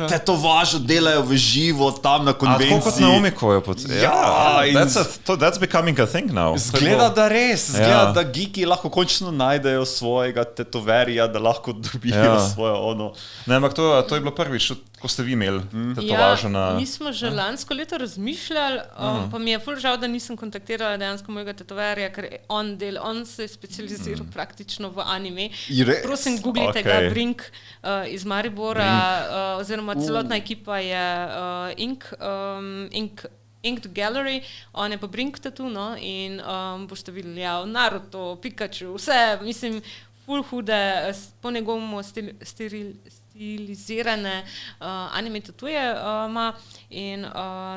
Tetovažo delajo v živo tam na konvenciji. Tako kot na Omikoju. That's becoming a thing now. Zgleda, da res. Zgleda, da geeki lahko končno najdejo svojega tetoverija, da lahko dobijo svojo ono. Ne, ampak to je bilo prvič, ko ste vi imeli tetovažo na... Mi smo že lansko leto razmišljali, pa mi je ful žal, da nisem kontaktirala dejansko mojega tetoverja, ker on se je specializiral praktično v anime. Prosim, googlite ga, Brink iz Maribora, oziroma celotna ekipa je Inked Gallery, on je pa Brink Tattoo, no, in boste videli, Naruto, Pikachu, vse, mislim, ful hude, po njegovemu stilizirane anime tatuje ima in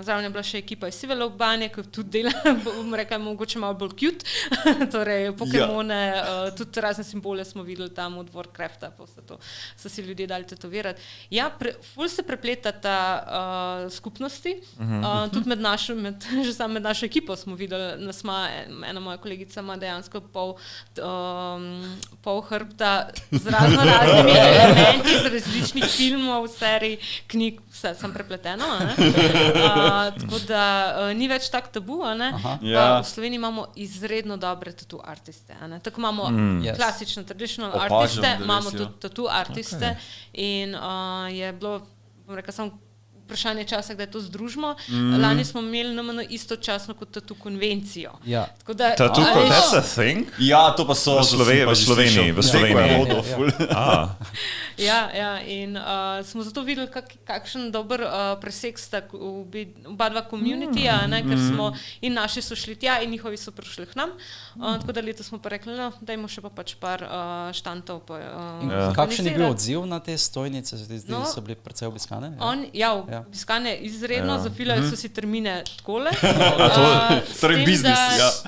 zraven je bila še ekipa iz Civil Banje, ki tudi dela, bom rekla, mogoče malo bolj cute, torej Pokemone, tudi razne simbole smo videli tam od Warcrafta, pa vse to so si ljudje dali tetovirati. Ja, ful se prepletata skupnosti, tudi že sam med našo ekipo smo videli, ena moja kolegica ima dejansko pol hrbta z raznimi elementi, z različnih filmov, serij, knjig, vse sem prepleteno, tako da ni več tak tabu, v Sloveniji imamo izredno dobre tattoo artiste, tako imamo klasične traditional artiste, imamo tudi tattoo artiste in je bilo, bom rekla, samo vprašanje časa, kdaj to združimo. Lani smo imeli nameno istočasno kot tattoo konvencijo. Tattoo, that's a thing? Ja, to pa so v Sloveniji. Ja, in smo zato videli, kakšen dober presek sta oba dva community-ja, ker smo in naši so šli tja in njihovi so prišli k nam. Tako da leto smo pa rekli, dajmo še pa pač par štantov. Kakšen je bil odziv na te stojnice? Zdi so bili precej obiskane? Obiskane izredno, zafilali so si termine takole. Torej biznis,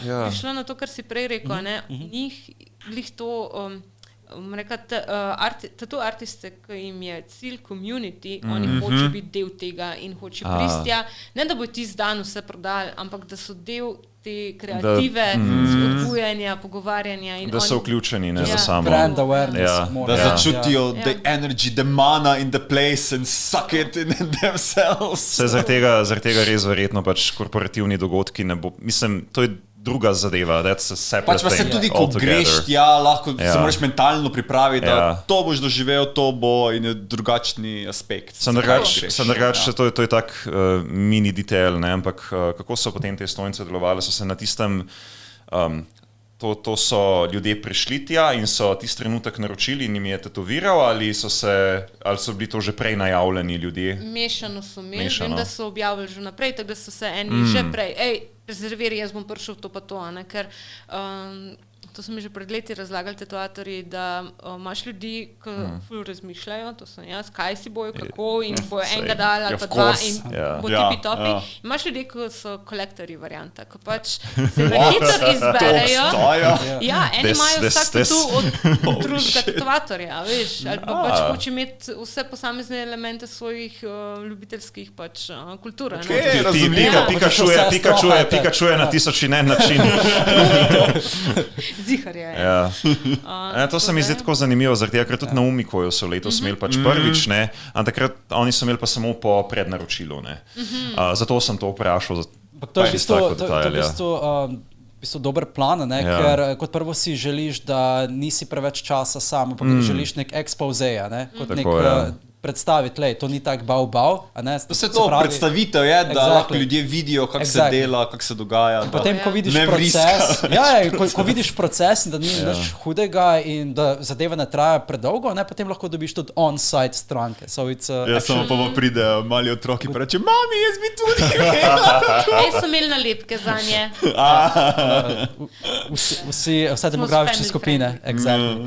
ja. Bi šlo na to, kar si prej rekel, njih to, tattoo artiste, ki jim je cilj community, oni hoče biti del tega in hoče pristja, ne da bo tisti dan vse prodali, ampak da so del te kreative, spodbujanja, pogovarjanja. Da so vključeni, ne za samo. Brand awareness. Da začutijo the energy, the mana in the place and suck it in themselves. Zaradi tega res verjetno pač korporativni dogodki ne bo, mislim, to je druga zadeva, that's a separate thing. Pač pa se tudi, ko greš tja, lahko se moraš mentalno pripraviti, da to boš doživel, to bo in je drugačni aspekt. Sem drugače, to je tak mini detail, ne, ampak kako so potem te stojnice delovali, so se na tistem, to so ljudje prišli tja in so tisti trenutek naročili in jim je tetoviral, ali so bili to že prej najavljeni ljudje? Mešano so imeli, vem, da so objavili že naprej, tako da so se eni že prej, rezerviri, jaz bom prišel to pa to, ker to so mi že pred leti razlagali tetovatorji, da imaš ljudi, ki ful razmišljajo, to sem jaz, kaj si bojo, kako in bojo enega dali ali pa dva in bo tipi topi. Imaš ljudi, ki so kolektorji varianta, ki pač se na hitro izberejo. Eni imajo vsak tatu od drugega tetovatorja, veš, ali pa pač hoče imeti vse posamezne elemente svojih ljubiteljskih pač kultur. Pikachu je na 1001 način. Zihar je. To se mi zdi tako zanimivo, zaradi tega, ker tudi na Omikoju so letos imeli pač prvič, ampak takrat oni so imeli pa samo po prednaročilu. Zato sem to vprašal. To je v bistvu dober plan, ker kot prvo si želiš, da nisi preveč časa sam, ampak želiš nek ekspozeja, kot nek predstaviti, to ni tak bav. Vse to predstavitev je, da lahko ljudje vidijo, kako se dela, kako se dogaja. Potem, ko vidiš proces, ko vidiš proces in da ni nič hudega in da zadeva ne traja predolgo, potem lahko dobiš tudi on-site stranke. Samo pa pridejo mali otroki in reče, mami, jaz bi tudi imela. So imeli nalepke za nje. Vse demografične skupine.